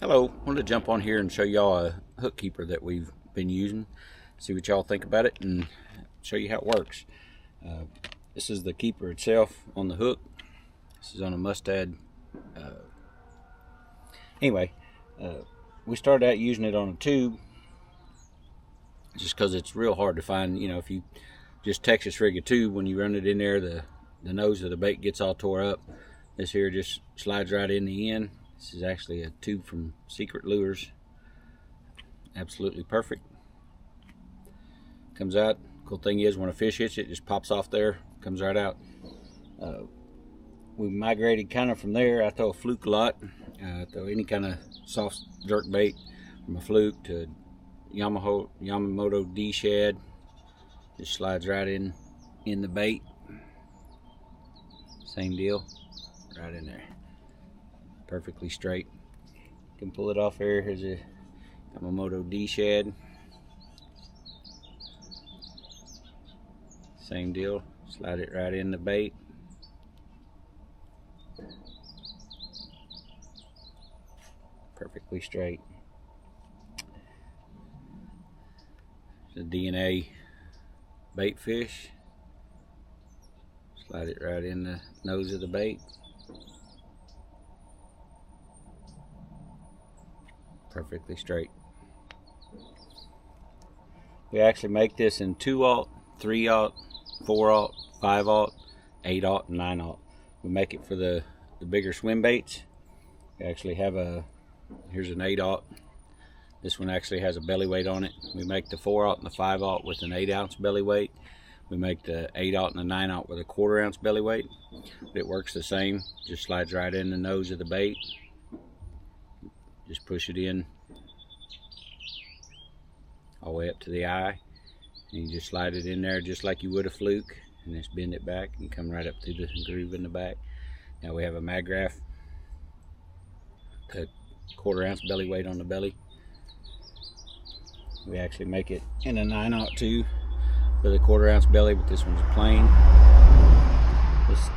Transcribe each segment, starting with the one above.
Hello, wanted to jump on here and show y'all a hook keeper that we've been using. See what y'all think about it and show you how it works. This is the keeper itself on the hook. This is on a Mustad. Anyway, we started out using it on a tube just because it's real hard to find. You know, if you just Texas rig a tube, when you run it in there, the nose of the bait gets all tore up. This here just slides right in the end. This is actually a tube from Secret Lures. Absolutely perfect. Comes out. Cool thing is when a fish hits it, it just pops off there, comes right out. We migrated kind of from there. I throw a fluke a lot. Throw any kind of soft jerk bait, from a fluke to Yamamoto D shad. Just slides right in the bait. Same deal, right in there. Perfectly straight. Can pull it off here. Here's a Yamamoto D shad. Same deal. Slide it right in the bait. Perfectly straight. It's a DNA bait fish. Slide it right in the nose of the bait. Perfectly straight. We actually make this in 2/0, 3/0, 4/0, 5/0, 8/0, and 9/0. We make it for the bigger swim baits. We actually have here's an 8/0. This one actually has a belly weight on it. We make the 4/0 and the 5/0 with an 8-ounce belly weight. We make the 8/0 and the 9/0 with a 1/4 ounce belly weight. But it works the same. Just slides right in the nose of the bait. Just push it in all the way up to the eye, and you just slide it in there just like you would a fluke, and just bend it back and come right up through the groove in the back. Now we have a Mag-Graph, a 1/4 ounce belly weight on the belly. We actually make it in a 9/0 too, with a 1/4 ounce belly, but this one's plain.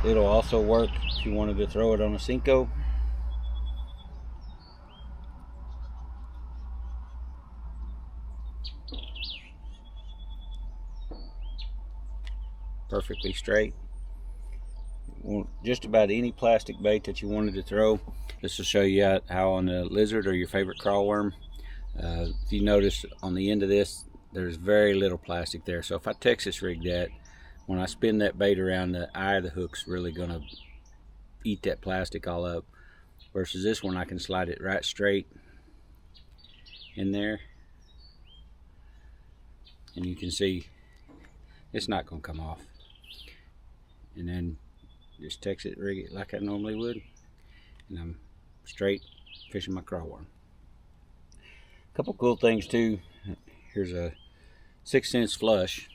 It'll also work if you wanted to throw it on a Senko. Perfectly straight. Just about any plastic bait that you wanted to throw. This will show you how on the lizard or your favorite crawworm. If you notice on the end of this, there's very little plastic there. So if I Texas rig that, when I spin that bait around, the eye of the hook's really gonna eat that plastic all up. Versus this one, I can slide it right straight in there, and you can see it's not gonna come off. And then just Texas rig it like I normally would, and I'm straight fishing my crawworm. A couple cool things too. Here's a 6-inch flush.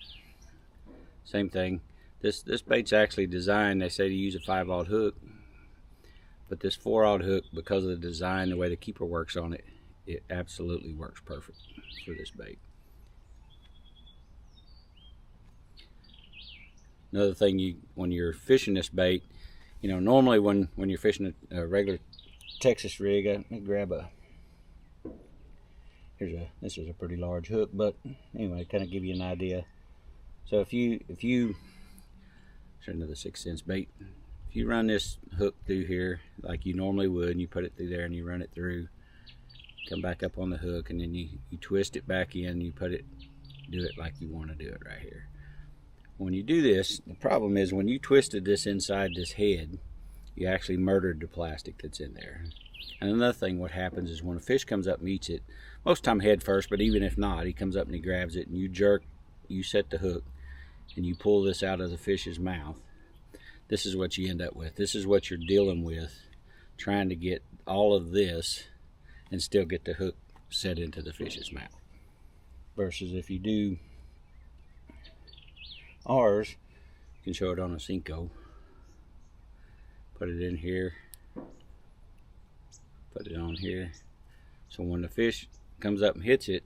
Same thing. This bait's actually designed, they say, to use a 5/0 hook, but this 4/0 hook, because of the design, the way the keeper works on it, it absolutely works perfect for this bait. Another thing, when you're fishing this bait, you know, normally when you're fishing a regular Texas rig, let me grab this is a pretty large hook, but anyway, kind of give you an idea. So if you another 6-inch bait, if you run this hook through here like you normally would, and you put it through there and you run it through, come back up on the hook, and then you twist it back in, you do it like you want to do it right here. When you do this, the problem is when you twisted this inside this head, you actually murdered the plastic that's in there. And another thing, what happens is when a fish comes up and eats it, most of the time head first, but even if not, he comes up and he grabs it, and you jerk, you set the hook, and you pull this out of the fish's mouth. This is what you end up with. This is what you're dealing with, trying to get all of this and still get the hook set into the fish's mouth. Versus if you do ours, you can show it on a Senko. Put it in here, put it on here. So when the fish comes up and hits it,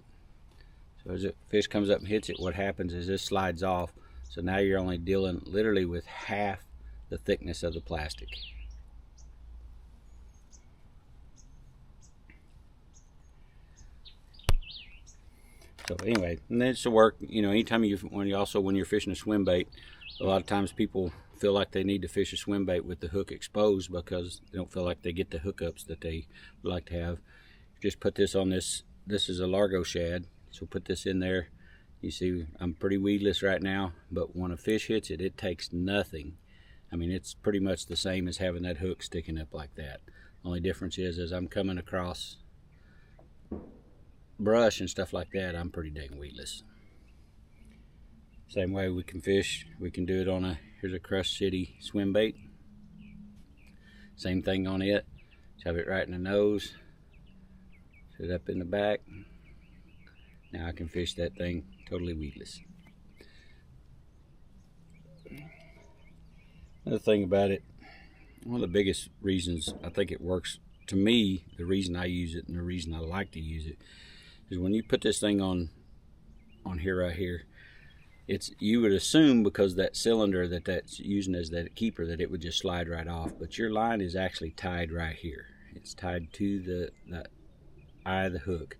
what happens is this slides off. So now you're only dealing literally with half the thickness of the plastic. So anyway, and it's to work, you know, anytime when you're fishing a swim bait, a lot of times people feel like they need to fish a swim bait with the hook exposed because they don't feel like they get the hookups that they would like to have. Just put this on this. This is a Largo shad, so put this in there. You see, I'm pretty weedless right now, but when a fish hits it, it takes nothing. I mean, it's pretty much the same as having that hook sticking up like that. Only difference is, as I'm coming across brush and stuff like that, I'm pretty dang weedless. Same way we can fish, we can do it on here's a Crush City swim bait. Same thing on it. Shove it right in the nose, set it up in the back. Now I can fish that thing totally weedless. Another thing about it, one of the biggest reasons I think it works, to me, the reason I use it and the reason I like to use it, is when you put this thing on here, right here, you would assume because that cylinder that's using as that keeper that it would just slide right off, but your line is actually tied right here. It's tied to the eye of the hook.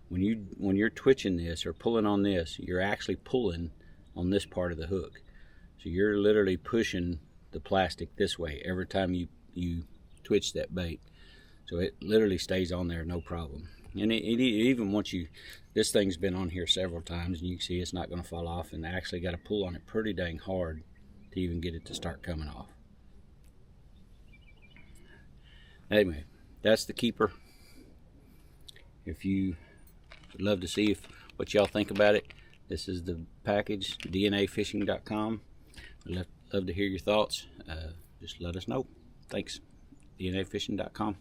When you're twitching this or pulling on this, you're actually pulling on this part of the hook. So you're literally pushing the plastic this way every time you twitch that bait. So it literally stays on there no problem. And even once this thing's been on here several times, and you can see it's not going to fall off, and I actually got to pull on it pretty dang hard to even get it to start coming off. Anyway, that's the keeper. If you would love to see what y'all think about it, this is the package, DNAfishing.com. I'd love to hear your thoughts. Just let us know. Thanks. DNAfishing.com.